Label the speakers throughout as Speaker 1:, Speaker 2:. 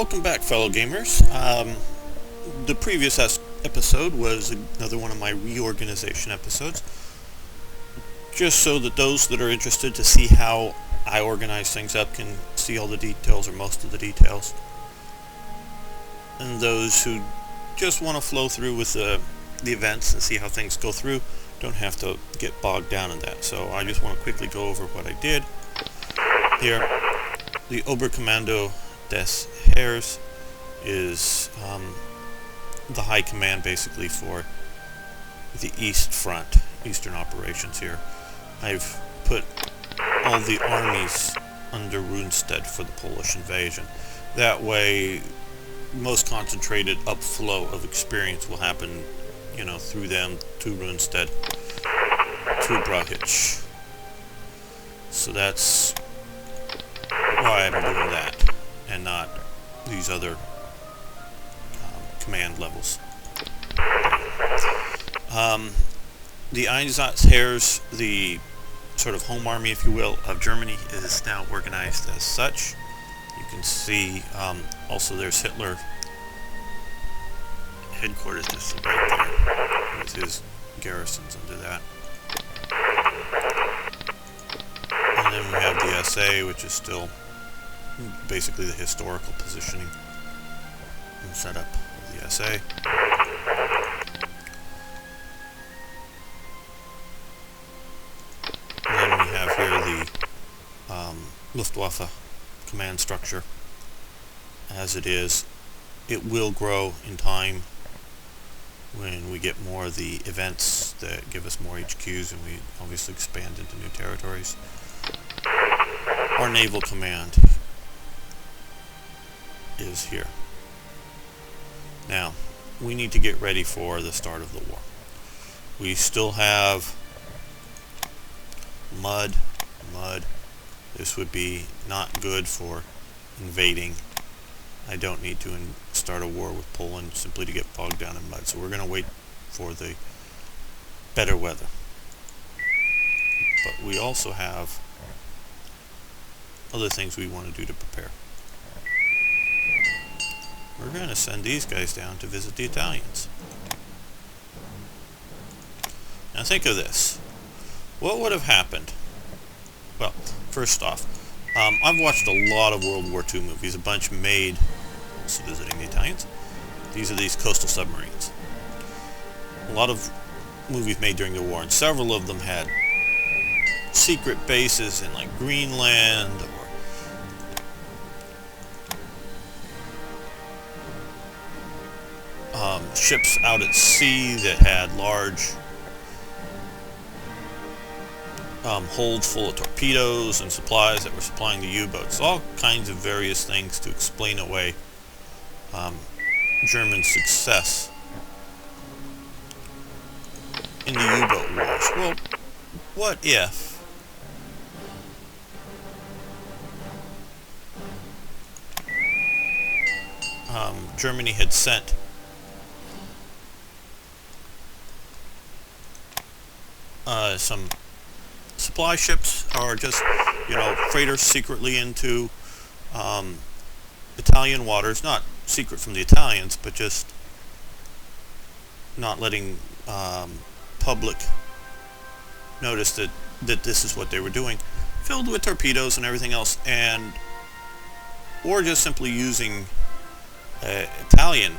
Speaker 1: Welcome back, fellow gamers. The previous episode was another one of my reorganization episodes, just so that those that are interested to see how I organize things up can see all the details or most of the details, and those who just want to flow through with the events and see how things go through don't have to get bogged down in that. So I just want to quickly go over what I did here. The Oberkommando des Heers is the high command basically for the East Front, Eastern operations here. I've put all the armies under Rundstedt for the Polish invasion. That way, most concentrated upflow of experience will happen, through them to Rundstedt, to Brahich. So that's why I'm doing that, and not these other command levels. The Einsatzheers, the sort of home army, if you will, of Germany, is now organized as such. You can see also there's Hitler headquarters just right there with his garrisons under that. And then we have the SA, which is still basically the historical positioning and setup of the SA. And then we have here the Luftwaffe command structure as it is. It will grow in time when we get more of the events that give us more HQs and we obviously expand into new territories. Our naval command is here. Now, we need to get ready for the start of the war. We still have mud. This would be not good for invading. I don't need to start a war with Poland simply to get bogged down in mud. So we're going to wait for the better weather. But we also have other things we want to do to prepare. We're going to send these guys down to visit the Italians. Now think of this. What would have happened? Well, first off, I've watched a lot of World War II movies, a bunch made also visiting the Italians. These are these coastal submarines. A lot of movies made during the war, and several of them had secret bases in like Greenland or ships out at sea that had large holds full of torpedoes and supplies that were supplying the U-boats. All kinds of various things to explain away German success in the U-boat wars. Well, what if Germany had sent some supply ships or just, freighters secretly into Italian waters, not secret from the Italians, but just not letting public notice that this is what they were doing, filled with torpedoes and everything else, or just simply using Italian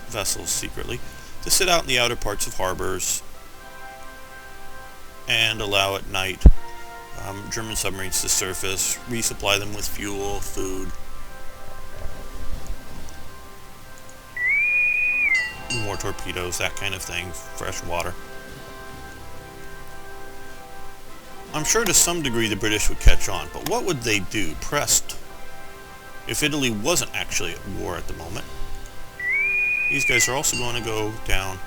Speaker 1: vessels secretly to sit out in the outer parts of harbors and allow at night German submarines to surface, resupply them with fuel, food, more torpedoes, that kind of thing, fresh water. I'm sure to some degree the British would catch on, but what would they do, pressed, if Italy wasn't actually at war at the moment? These guys are also going to go down,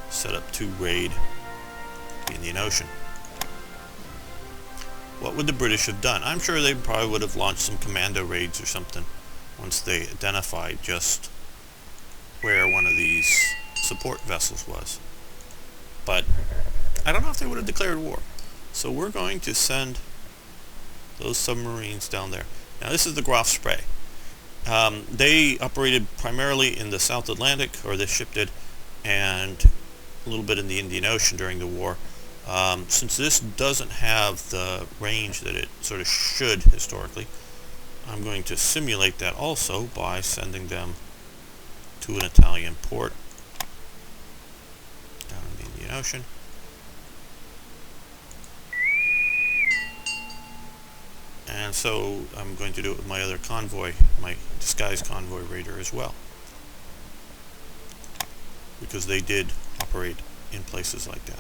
Speaker 1: set up to raid the Indian Ocean. What would the British have done? I'm sure they probably would have launched some commando raids or something once they identified just where one of these support vessels was. But I don't know if they would have declared war. So we're going to send those submarines down there. Now this is the Graf Spee. They operated primarily in the South Atlantic, or this ship did, and a little bit in the Indian Ocean during the war. Since this doesn't have the range that it sort of should historically, I'm going to simulate that also by sending them to an Italian port down in the Indian Ocean. And so I'm going to do it with my other convoy, my disguise convoy raider as well, because they did operate in places like that.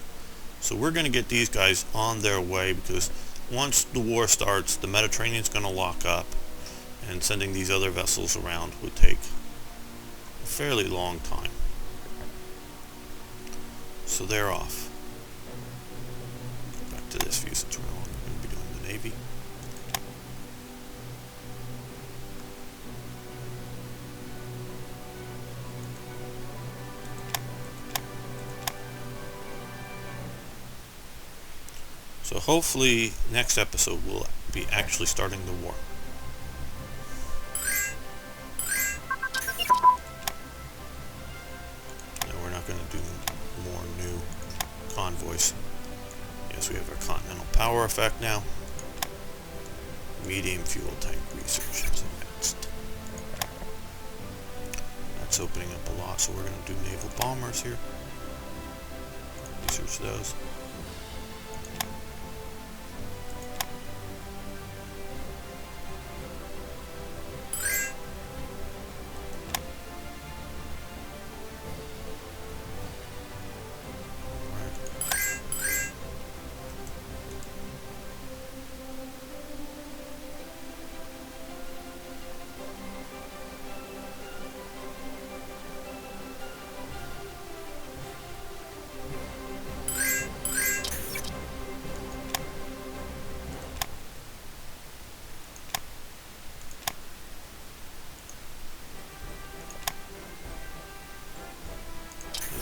Speaker 1: So we're going to get these guys on their way, because once the war starts, the Mediterranean's going to lock up, and sending these other vessels around would take a fairly long time. So they're off. Back to this view since we're going to be doing the Navy. So hopefully next episode we'll be actually starting the war. No, we're not going to do more new convoys. Yes, we have our continental power effect now. Medium fuel tank research is advanced. That's opening up a lot, so we're going to do naval bombers here. Research those.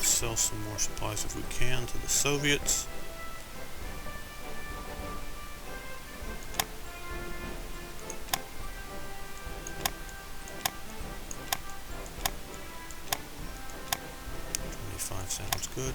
Speaker 1: Sell some more supplies if we can to the Soviets. Sounds good.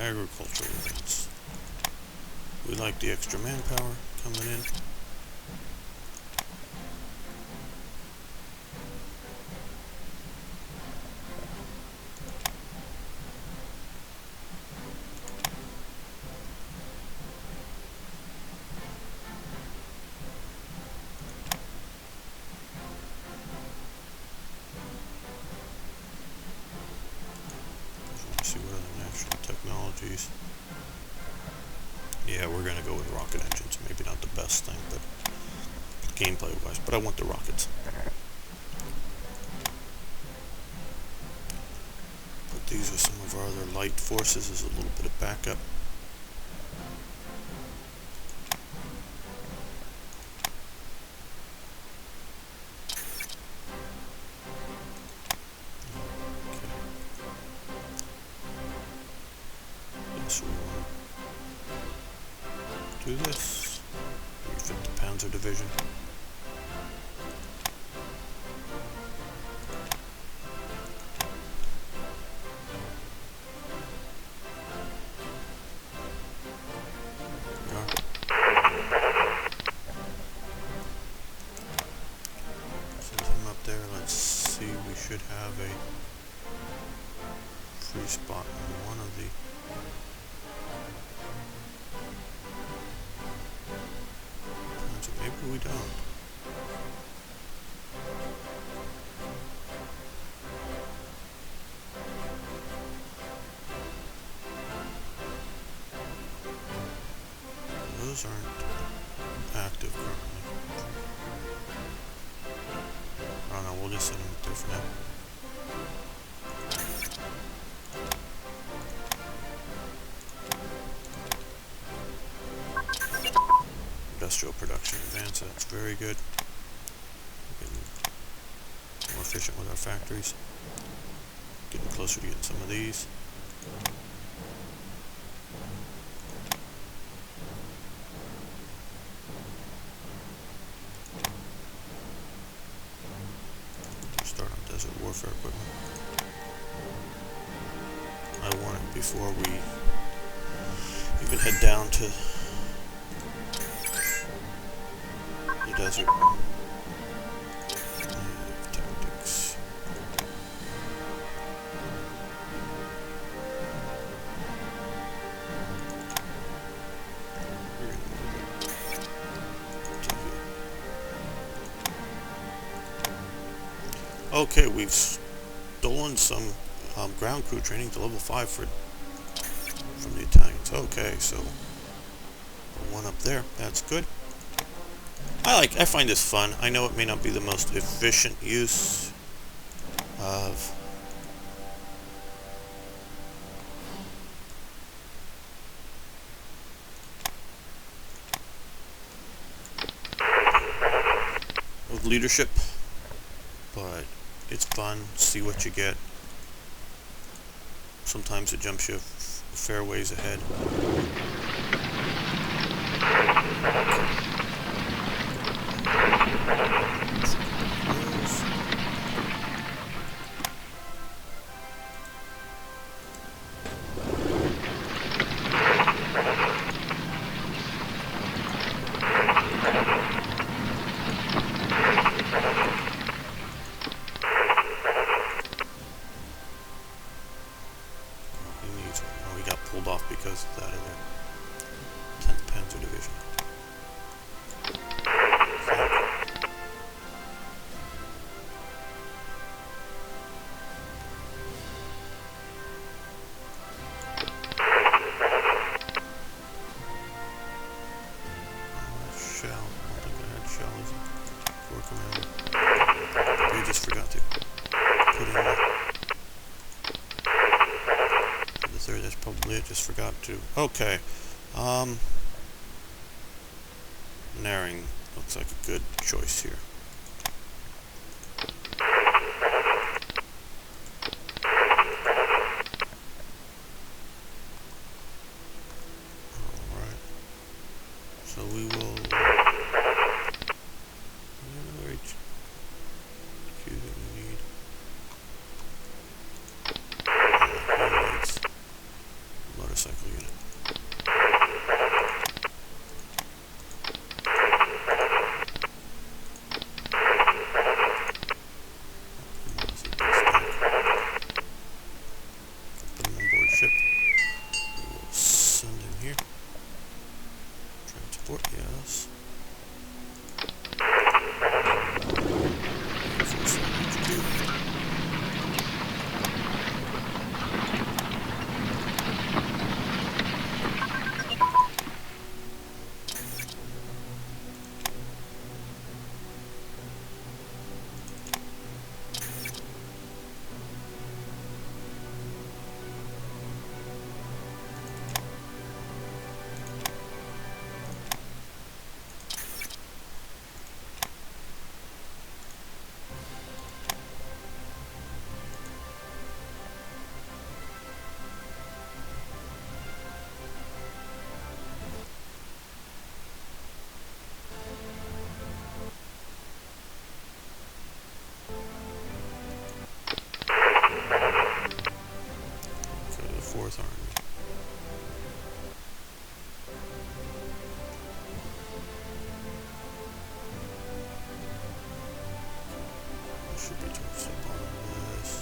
Speaker 1: Agricultural events. We like the extra manpower coming in. See what other national technologies. Yeah, we're gonna go with rocket engines. Maybe not the best thing, but gameplay wise, but I want the rockets. But these are some of our other light forces as a little bit of backup. So we want to do this. Refit the Panzer Division. There we are. Send him up there. Let's see. We should have a free spot on one of the. Maybe we don't. those aren't active currently. I don't know, we'll just send them there for now. Industrial production advance, that's very good. Getting more efficient with our factories. Getting closer to getting some of these. Start on desert warfare equipment. I want it before we even head down to the desert. Tactics. We're gonna move it to here. Okay, we've stolen some ground crew training to level 5 from the Italians. Okay, so one up there. That's good. I find this fun. I know it may not be the most efficient use of leadership, but it's fun. See what you get. Sometimes it jumps you a fair ways ahead. Pulled off because of that other 10th Panzer Division. Shell. I don't think I had shell as a war commander. We just forgot to put in the third. That's probably it. Just forgot to. Okay. Naring looks like a good choice here. Alright. So we will. Q that we need. Motorcycle unit. Put them on board ship. We will send him here. Transport, yes. Fourth Army. Should be towards the bottom of this.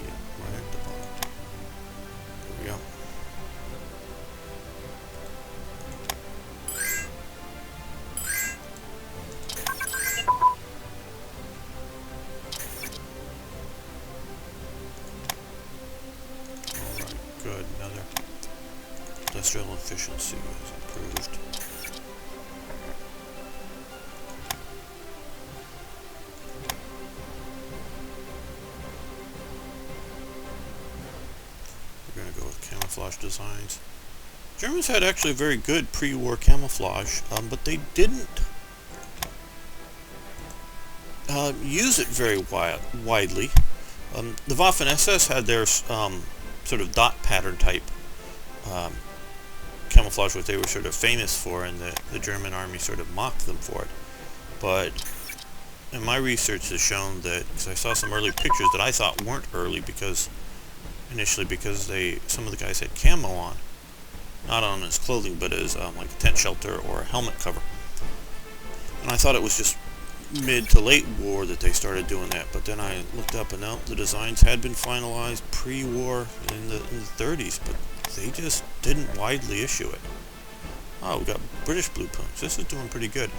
Speaker 1: Yeah, right at the bottom. There we go. Good, another Industrial efficiency is improved. We're going to go with camouflage designs. Germans had actually very good pre-war camouflage, but they didn't use it very widely. The Waffen-SS had their sort of dot pattern type camouflage, what they were sort of famous for, and the German army sort of mocked them for it. But in my research has shown that, because I saw some early pictures that I thought weren't early initially because some of the guys had camo on. Not on his clothing, but as like a tent shelter or a helmet cover. And I thought it was just mid to late war that they started doing that. But then I looked up and now the designs had been finalized pre-war in the 30s, but they just didn't widely issue it. Oh, we got British blueprints. This is doing pretty good.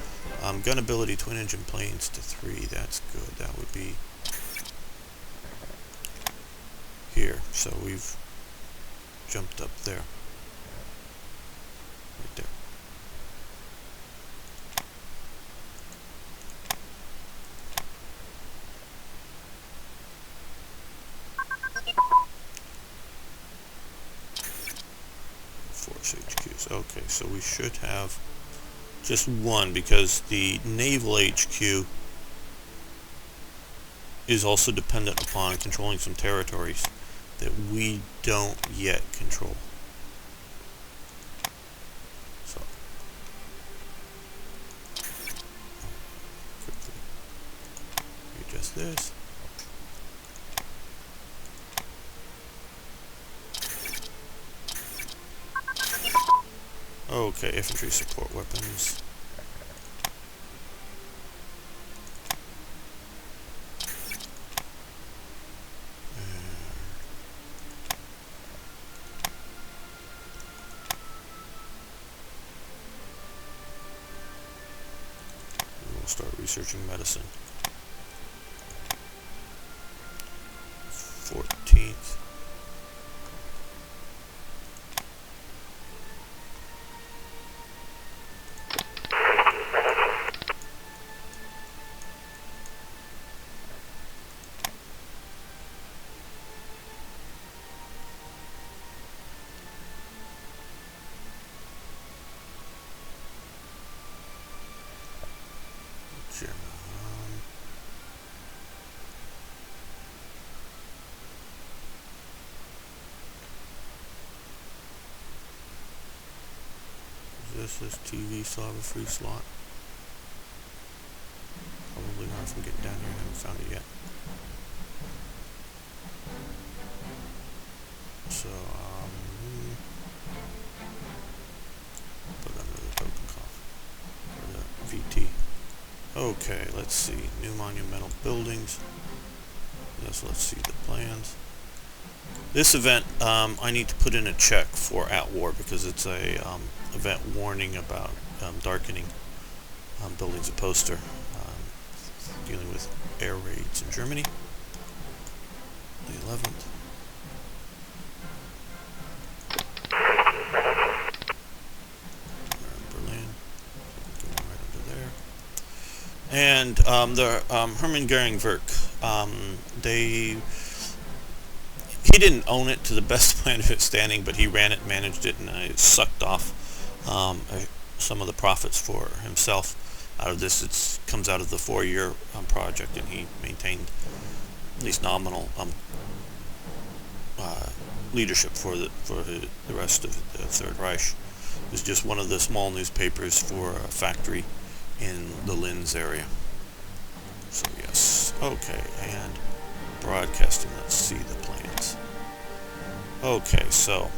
Speaker 1: Gun ability, twin engine planes to 3. That's good. That would be here. So we've jumped up there. Right there. Force HQs. Okay, so we should have just one because the naval HQ is also dependent upon controlling some territories that we don't yet control. So quickly adjust this. Okay, infantry support weapons. We'll start researching medicine. 14th. This is TV, still have a free slot. Probably not if I'm getting down here, I haven't found it yet. So, put it under the token cost, or the VT. Okay, let's see, new monumental buildings. Yes, let's see the plans. This event, I need to put in a check for at war because it's a event warning about darkening buildings. A poster dealing with air raids in Germany. The 11th. Berlin. Going right under there. And the Hermann Goering Werk. He didn't own it to the best of my understanding, but he ran it, managed it, and it sucked off some of the profits for himself out of this. It comes out of the 4-year project, and he maintained at least nominal leadership for the rest of the Third Reich. It was just one of the small newspapers for a factory in the Linz area. So yes, okay, and broadcasting. Let's see the plans. Okay, so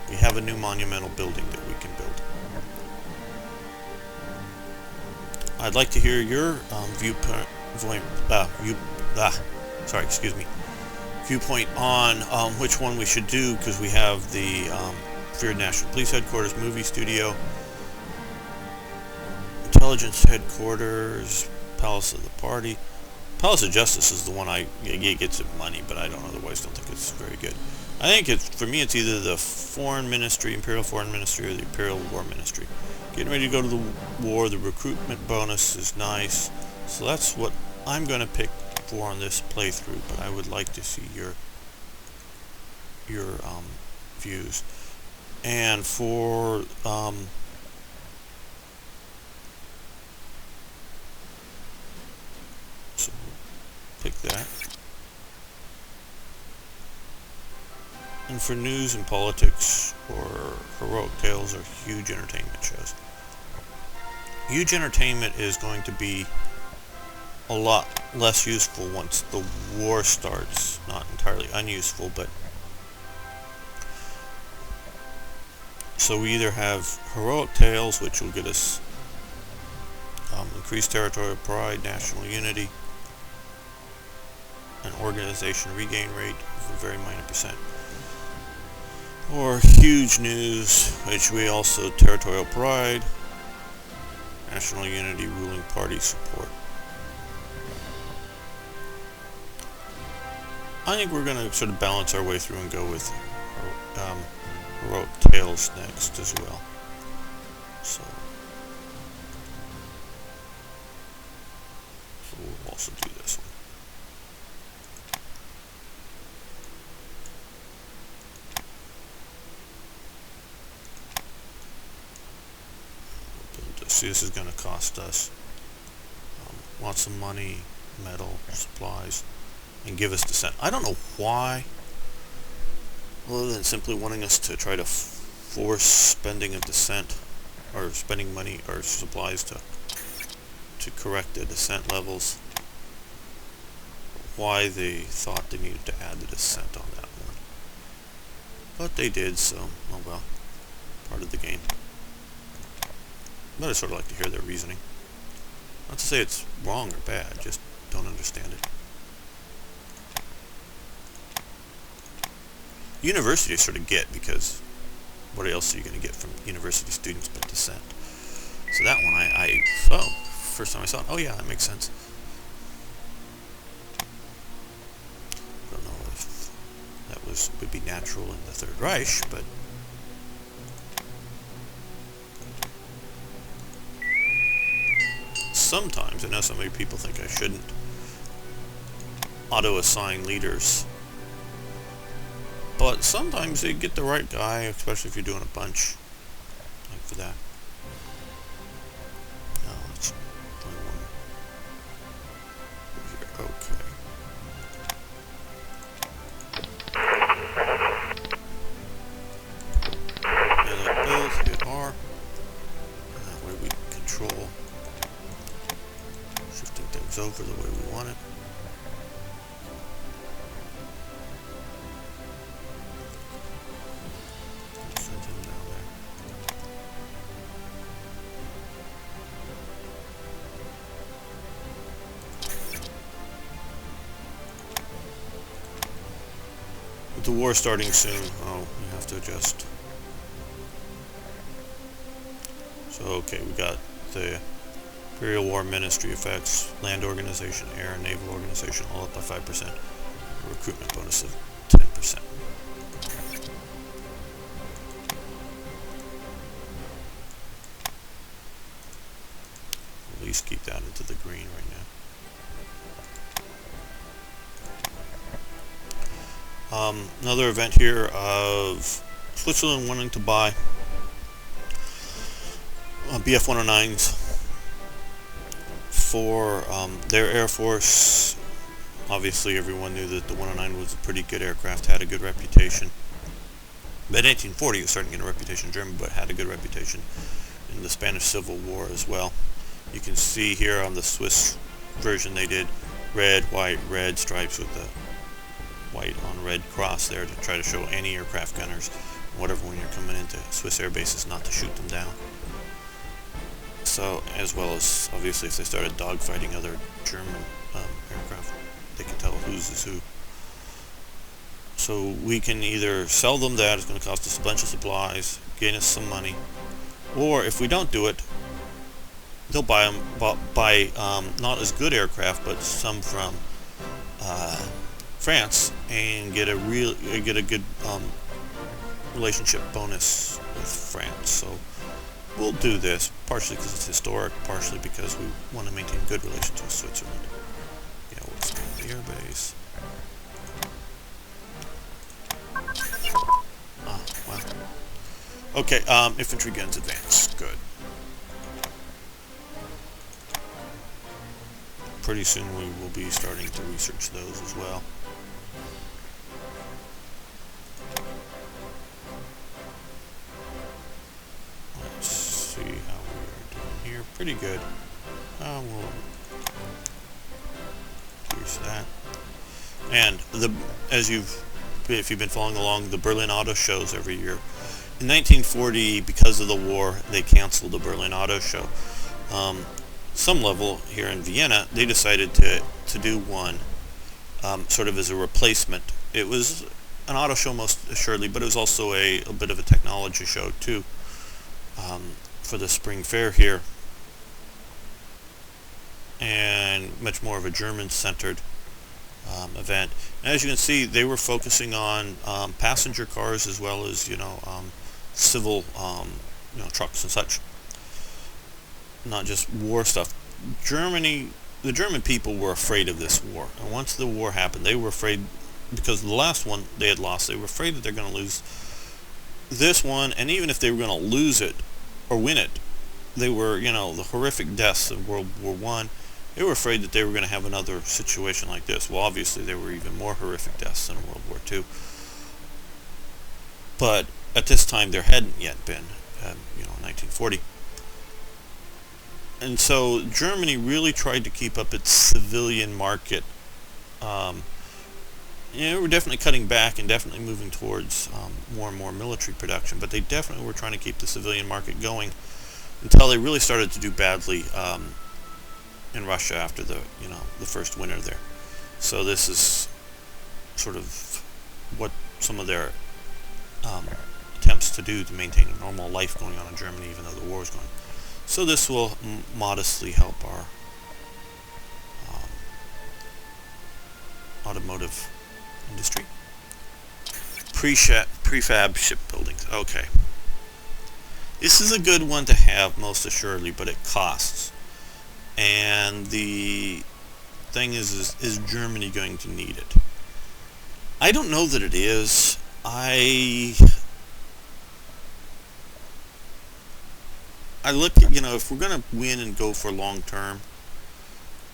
Speaker 1: we have a new monumental building that we can build. I'd like to hear your viewpoint on which one we should do, because we have the Feared National Police Headquarters, movie studio, intelligence headquarters, Palace of the Party, Palace of Justice is the one it gets it money, but I don't think it's very good. I think for me it's either the Foreign Ministry, Imperial Foreign Ministry, or the Imperial War Ministry. Getting ready to go to the war, the recruitment bonus is nice, so that's what I'm going to pick for on this playthrough, but I would like to see your views. And for so pick that. And for news and politics or heroic tales or huge entertainment shows. Huge entertainment is going to be a lot less useful once the war starts. Not entirely unuseful, but so we either have heroic tales, which will get us increased territorial pride, national unity, an organization regain rate of a very minor percent, or huge news, which we also territorial pride, national unity, ruling party support. I think we're going to sort of balance our way through and go with heroic tales next as well. So we'll also do this one. See, this is going to cost us lots of money, metal, supplies, and give us dissent. I don't know why, other than simply wanting us to try to force spending of dissent, or spending money or supplies to correct the dissent levels, why they thought they needed to add the dissent on that one. But they did, so, oh well, part of the game. But I sort of like to hear their reasoning. Not to say it's wrong or bad, just don't understand it. University I sort of get, because what else are you going to get from university students but dissent? So that one first time I saw it, oh yeah, that makes sense. Don't know if that would be natural in the Third Reich, but sometimes, I know so many people think I shouldn't auto-assign leaders, but sometimes they get the right guy, especially if you're doing a bunch, like for that. No, let's play one over here. Okay. Highlight both, hit R, and that way we control shifting things over the way we want it. Send him down there. With the war starting soon, we have to adjust. So okay, we got the Imperial War Ministry effects, land organization, air and naval organization, all up by 5%. A recruitment bonus of 10%. At least keep that into the green right now. Another event here of Switzerland wanting to buy BF-109s for their Air Force. Obviously everyone knew that the 109 was a pretty good aircraft, had a good reputation. By 1940 it was starting to get a reputation in Germany, but had a good reputation in the Spanish Civil War as well. You can see here on the Swiss version they did red, white, red stripes with the white on red cross there to try to show anti-aircraft gunners, whatever, when you're coming into Swiss air bases, not to shoot them down. So, as well as, obviously, if they started dogfighting other German aircraft, they can tell whose is who. So we can either sell them that, it's going to cost us a bunch of supplies, gain us some money, or if we don't do it, they'll buy them, buy not as good aircraft, but some from France, and get a good relationship bonus with France. So we'll do this partially because it's historic, partially because we want to maintain good relations with Switzerland. Yeah, we'll expand the airbase. Ah, well. Okay, infantry guns advance. Good. Pretty soon we will be starting to research those as well. Let's see how we are doing here. Pretty good. We'll pierce that. And if you've been following along, the Berlin Auto shows every year. In 1940, because of the war, they canceled the Berlin Auto Show. Some level here in Vienna, they decided to do one sort of as a replacement. It was an auto show most assuredly, but it was also a bit of a technology show too for the spring fair here, and much more of a German-centered event. And as you can see, they were focusing on passenger cars as well as civil trucks and such. Not just war stuff. The German people were afraid of this war, and once the war happened, they were afraid because the last one they had lost. They were afraid that they're going to lose this one, and even if they were going to lose it or win it, they were, the horrific deaths of World War I. They were afraid that they were going to have another situation like this. Well, obviously, there were even more horrific deaths in World War II, but at this time there hadn't yet been, in 1940. And so Germany really tried to keep up its civilian market. We're definitely cutting back and definitely moving towards more and more military production, but they definitely were trying to keep the civilian market going until they really started to do badly in Russia after the first winter there. So this is sort of what some of their attempts to do to maintain a normal life going on in Germany, even though the war is going. So this will modestly help our automotive industry. Prefab shipbuildings. Okay. This is a good one to have, most assuredly, but it costs. And the thing is Germany going to need it? I don't know that it is. I look at, if we're going to win and go for long term,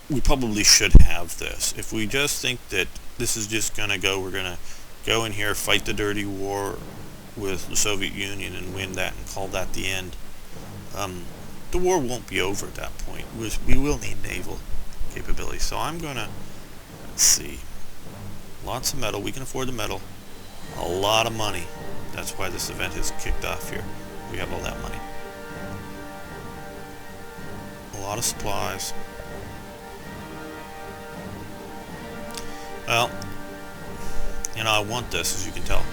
Speaker 1: we probably should have this. If we just think that this is just going to go, we're going to go in here, fight the dirty war with the Soviet Union and win that and call that the end, the war won't be over at that point. We will need naval capability. So I'm going to, let's see, lots of metal. We can afford the metal. A lot of money. That's why this event has kicked off here. We have all that money. A lot of supplies. Well, I want this, as you can tell.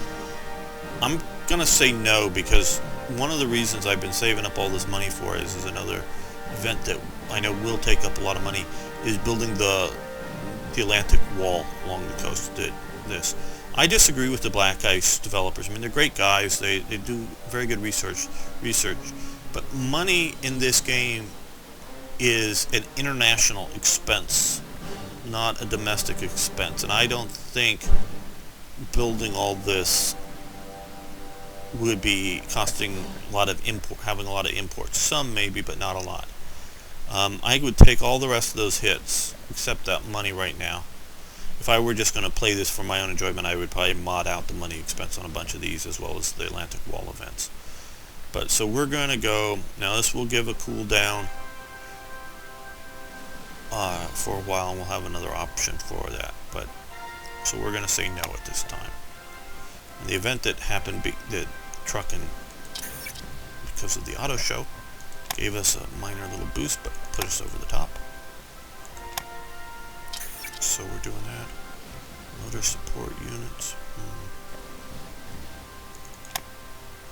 Speaker 1: I'm going to say no, because one of the reasons I've been saving up all this money for is another event that I know will take up a lot of money, is building the Atlantic Wall along the coast. This. I disagree with the BlackICE developers. I mean, they're great guys. They do very good research, but money in this game is an international expense, not a domestic expense. And I don't think building all this would be costing a lot of having a lot of imports. Some maybe, but not a lot. I would take all the rest of those hits, except that money right now. If I were just going to play this for my own enjoyment, I would probably mod out the money expense on a bunch of these, as well as the Atlantic Wall events. But so we're going to go now. This will give a cooldown for a while, and we'll have another option for that. But so we're going to say no at this time. And the event that happened, that trucking, because of the auto show, gave us a minor little boost, but put us over the top. So we're doing that. Motor support units.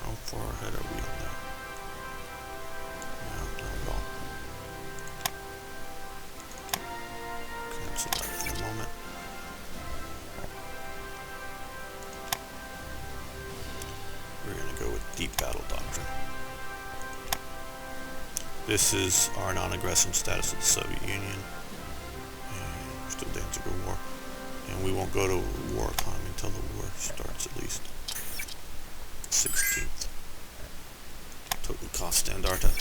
Speaker 1: How far ahead are we on that? No, not at all. This is our non-aggression status of the Soviet Union. And we're still dancing a war. And we won't go to war economy until the war starts, at least. 16th. Totenkampfstandarte.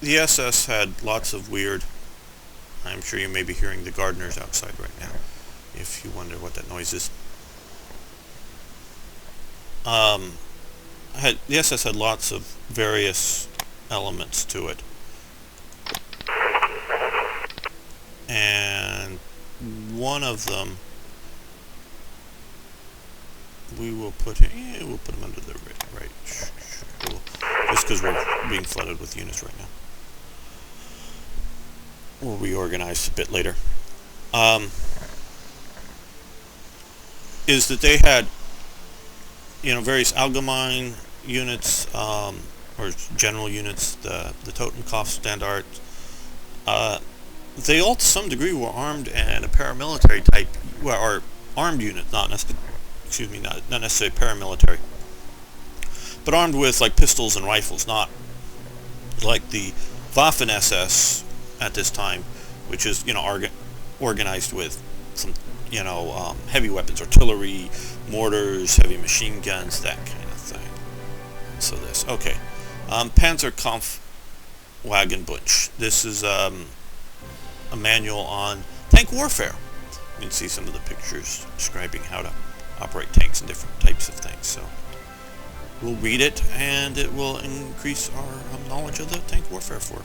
Speaker 1: The SS had lots of weird... I'm sure you may be hearing the gardeners outside right now, if you wonder what that noise is. The SS had lots of various elements to it. And one of them we'll put them under the right. Cool. Just because we're being flooded with units right now. We'll reorganize a bit later. Is that they had, various Allgemein units, or general units, the Totenkopfstandarte. They all, to some degree, were armed and a paramilitary type, or armed unit, not necessarily paramilitary, but armed with like pistols and rifles, not like the Waffen-SS at this time, which is organized with some heavy weapons, artillery, mortars, heavy machine guns, that kind of thing. So this, okay, Panzerkampfwagenbunch. This is a manual on tank warfare. You can see some of the pictures describing how to operate tanks and different types of things. So we'll read it, and it will increase our knowledge of the tank warfare for.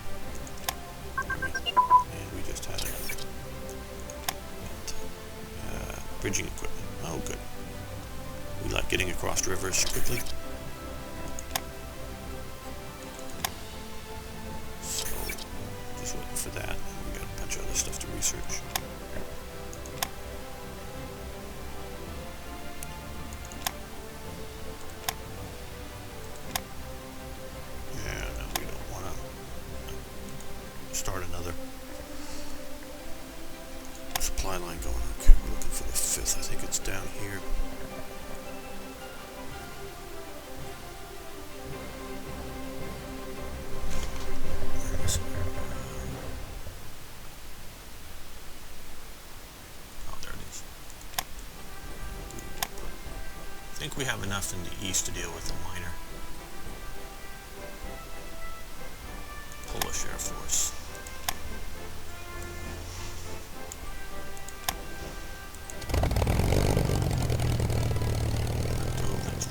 Speaker 1: And we just had it. Bridging equipment. Oh, good. We like getting across rivers quickly. So just waiting for that. We got a bunch of other stuff to research. Start another supply line going. Okay, we're looking for the 5th. I think it's down here. Where is it? Oh, there it is. I think we have enough in the east to deal with the minor Polish Air Force.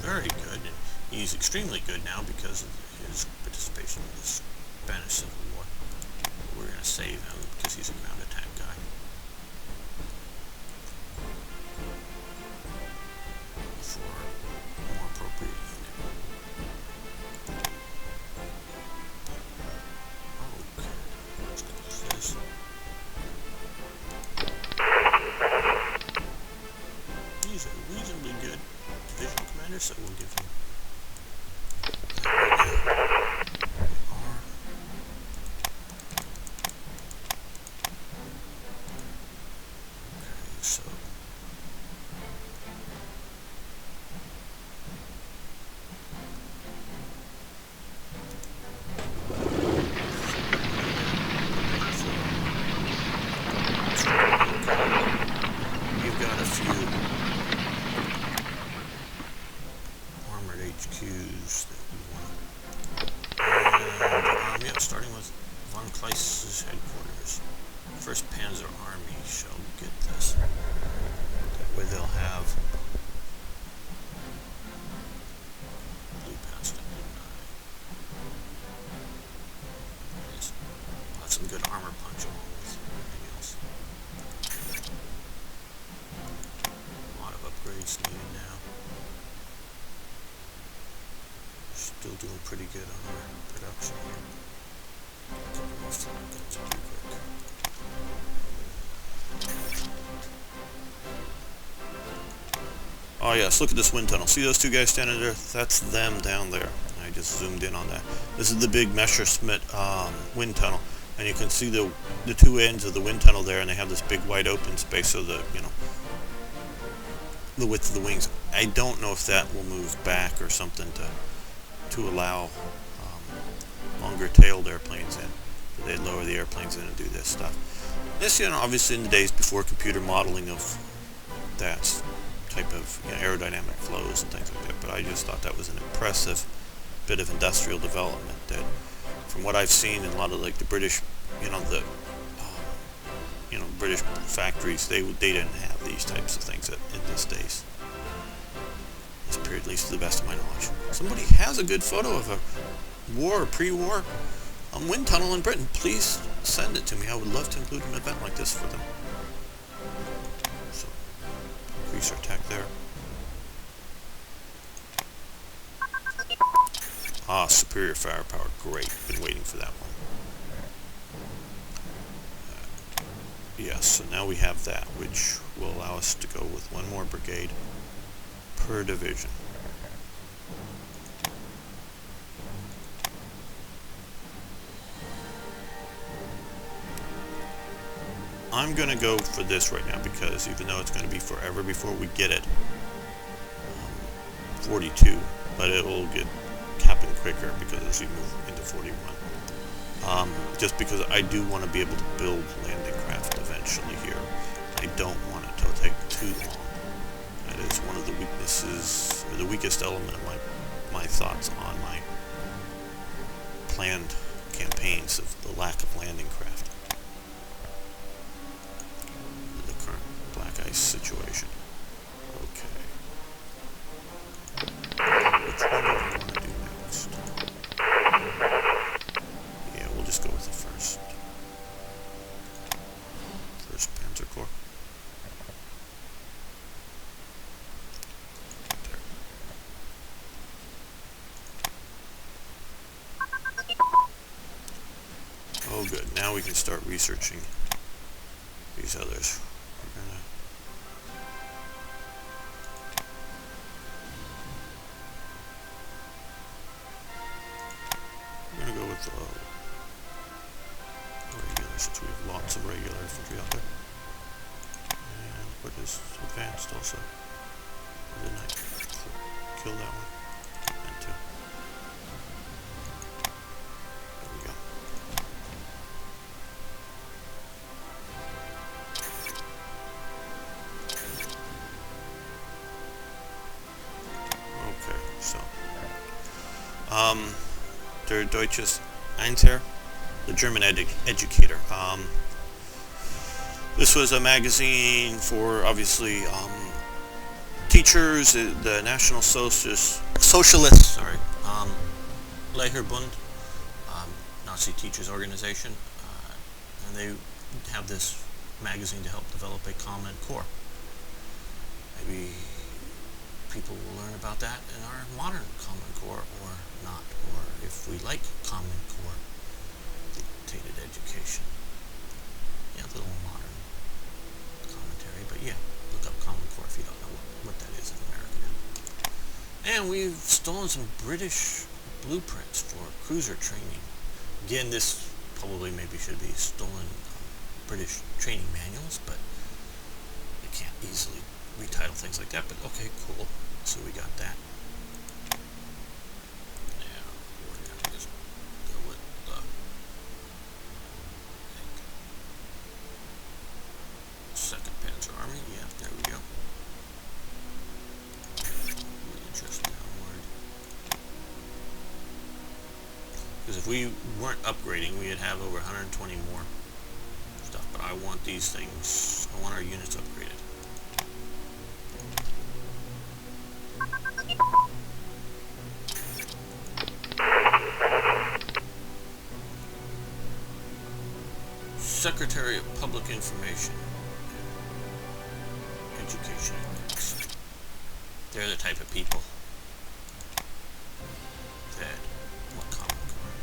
Speaker 1: Very good, and he's extremely good now because of his participation in the Spanish Civil War. We're going to save him because he's a ground attack guy. For a more appropriate unit. Okay, let's go with this. He's a reasonably good divisional commander, so we'll give him that right now. Okay, so you've got a few armored HQs that we want. And, yeah, starting with von Kleist's headquarters. 1st Panzer Army shall get this. That way they'll have... Blew past it, didn't I? Nice. We'll have some good armor punch along with everything else. A lot of upgrades needed now. Still doing pretty good on our production here. A couple more flying guns pretty quick. Oh yes, look at this wind tunnel. See those two guys standing there? That's them down there. I just zoomed in on that. This is the big Messerschmitt wind tunnel, and you can see the two ends of the wind tunnel there, and they have this big wide open space, so the the width of the wings. I don't know if that will move back or something to to allow longer-tailed airplanes in. They'd lower the airplanes in and do this stuff. This, obviously in the days before computer modeling of that type of aerodynamic flows and things like that. But I just thought that was an impressive bit of industrial development that, from what I've seen in a lot of like the British, British factories, they didn't have these types of things in this days. This period, at least to the best of my knowledge. Somebody has a good photo of a war or pre-war wind tunnel in Britain. Please send it to me. I would love to include an event like this for them. So, increase our attack there. Ah, superior firepower. Great. Been waiting for that one. Yes, so now we have that, which will allow us to go with one more brigade per division. I'm going to go for this right now because even though it's going to be forever before we get it, 42, but it will happen quicker because as we move into 41. Just because I do want to be able to build landing craft eventually here. I don't want it to take too long. That is one of the weaknesses, or the weakest element of my thoughts on my planned campaigns of the lack of landing craft. The current BlackICE situation. Okay. Which one do we want to do next? Yeah, we'll just go with the first Panzer Corps. There. Oh good, now we can start researching these others. We're gonna go with regular, since we have lots of regular infantry out there. And what is advanced also? Or didn't I kill that one? And two. There we go. Okay, so Der Deutsches Einser, the German educator. This was a magazine for obviously teachers, the National Socialists, Lehrerbund, Nazi teachers organization, and they have this magazine to help develop a common core. Maybe people will learn about that in our modern common core or not, or if we like common core dictated education. Yeah, a little modern commentary, but yeah, look up common core if you don't know what that is in America now. And we've stolen some British blueprints for cruiser training. Again, this probably maybe should be stolen British training manuals, but you can't easily retitle things like that, but okay, cool. So we got that. Now, we're going to just go with the Second Panzer Army. Yeah, there we go. Just downward. Because if we weren't upgrading, we'd have over 120 more stuff, but I want these things, I want our units upgraded. Secretary of Public Information, Education Events. They're the type of people that want common core.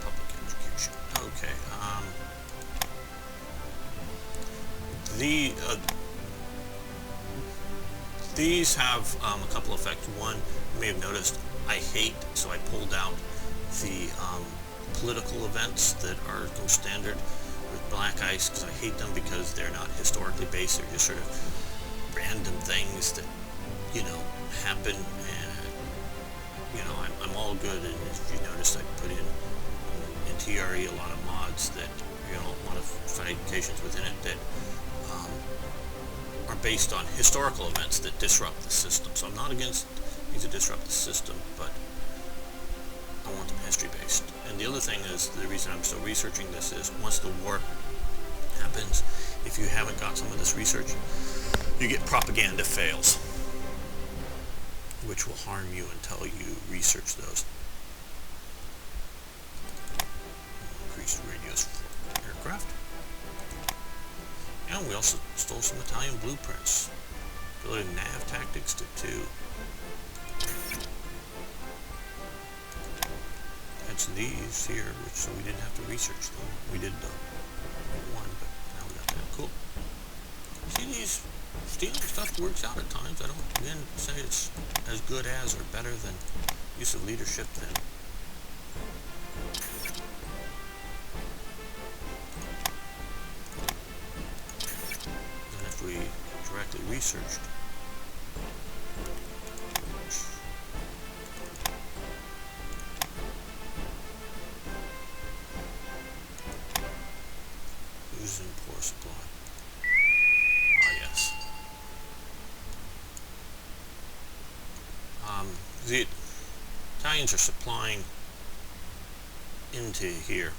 Speaker 1: Public education. Okay. These have a couple effects. One, you may have noticed, I hate, so I pulled out the political events that are standard with BlackICE, because I hate them because they're not historically based. They're just sort of random things that, happen, and you know, I'm all good, and if you notice, I put in TRE a lot of mods that, you know, a lot of modifications within it that are based on historical events that disrupt the system. So I'm not against things that disrupt the system, but I want them history-based. And the other thing is, the reason I'm still researching this is, once the war happens, if you haven't got some of this research, you get propaganda fails, which will harm you until you research those. Increased radius for aircraft. And we also stole some Italian blueprints. Building nav tactics to 2. That's these here, which so we didn't have to research them. We did the one, but now we got that. Cool. See, these stealing stuff works out at times. I don't again say it's as good as or better than use of leadership than. And if we directly researched. Who's in poor supply? Ah, yes. The Italians are supplying into here.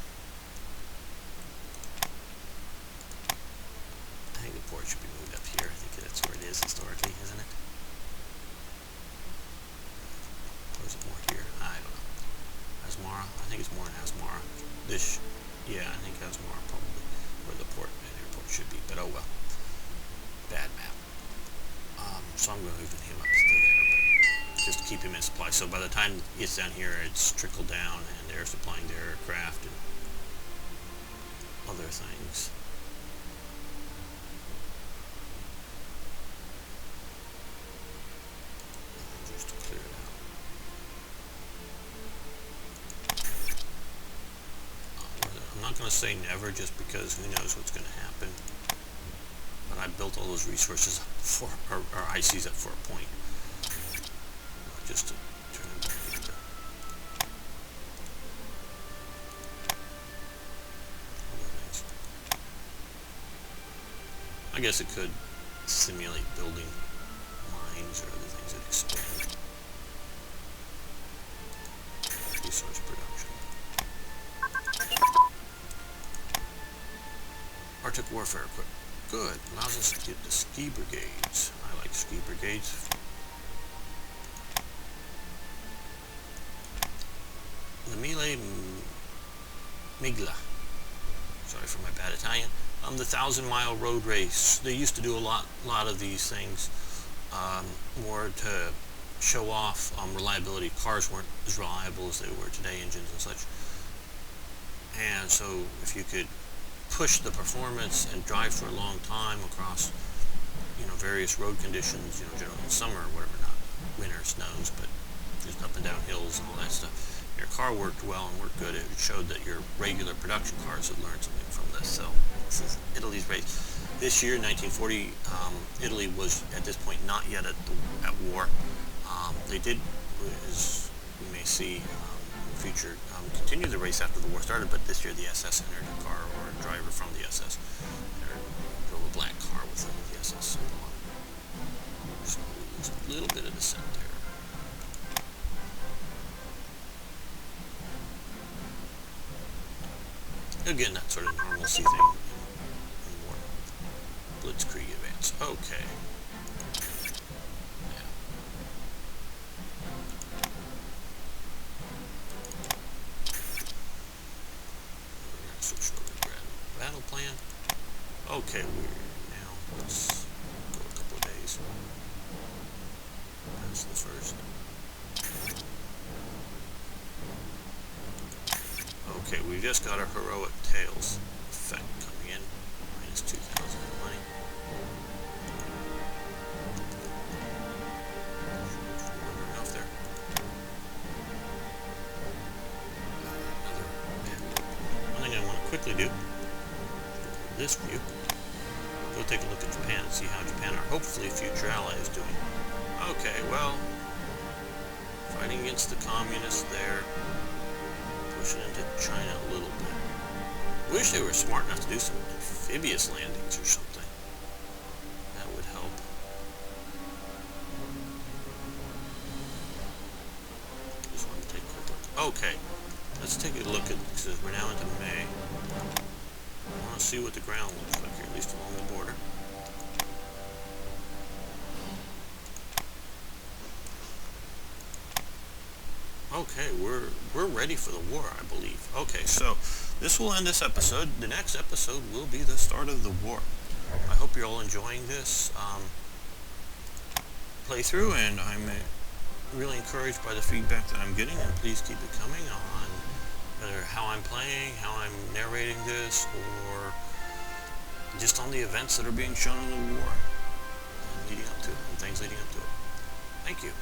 Speaker 1: I think the port should be moved up here. I think that's where it is historically, isn't it? Or is it more here? I don't know. Asmara? I think it's more in Asmara. This, yeah, I think Asmara probably where the port and airport should be, but oh well. Bad map. So I'm going to move him up to there, but just to keep him in supply. So by the time it's down here, it's trickled down, and they're supplying their aircraft and other things. Just to clear it out. I'm not going to say never, just because who knows what's going to happen. But I built all those resources for, or ICs up for a point. Just to turn them back into other things. I guess it could simulate building mines or other things that expand resource production. Arctic warfare equipment. Good. Allows us to get the ski brigades. I like ski brigades. The Mille Miglia. Sorry for my bad Italian. The 1,000-mile road race. They used to do a lot of these things more to show off reliability. Cars weren't as reliable as they were today, engines and such. And so if you could push the performance and drive for a long time across, you know, various road conditions, you know, generally in summer or whatever, not winter snows, but just up and down hills and all that stuff. Your car worked well and worked good. It showed that your regular production cars had learned something from this. So this is Italy's race. This year, 1940, Italy was at this point not yet at war. They did, as you may see in the future, continue the race after the war started, but this year the SS entered a car or a driver from the SS drove a black car with the SS symbol on it. So there's a little bit of dissent there. Again, that sort of normalcy thing in war. Blitzkrieg events. Okay. Yeah. We're going to switch over to battle plan. Okay, let's go a couple of days. That's the first. Okay, we've just got our heroic tails effect coming in. Minus 2,000 money. Enough there. One thing I want to quickly do, this view, go take a look at Japan and see how Japan, our hopefully future ally, is doing. Okay, well, if I fighting against the communists there, pushing into China a little bit. Wish they were smart enough to do some amphibious landings or something. That would help. Just want to take a quick look. Okay, let's take a look at, because we're now into May. I want to see what the ground looks like here, at least along the border. Okay, we're ready for the war, I believe. Okay, so this will end this episode. The next episode will be the start of the war. I hope you're all enjoying this playthrough, and I'm really encouraged by the feedback that I'm getting, and please keep it coming on whether how I'm playing, how I'm narrating this, or just on the events that are being shown in the war and leading up to it, and things leading up to it. Thank you.